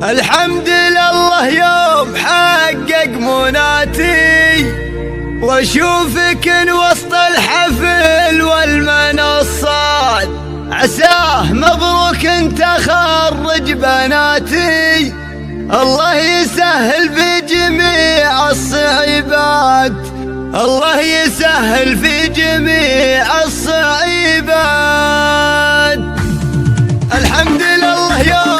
الحمد لله يوم حقق مناتي واشوفك وسط الحفل والمنصات، عساه مبروك انت خرج بناتي، الله يسهل في جميع الصعيبات، الله يسهل في جميع الصعيبات. الحمد لله يوم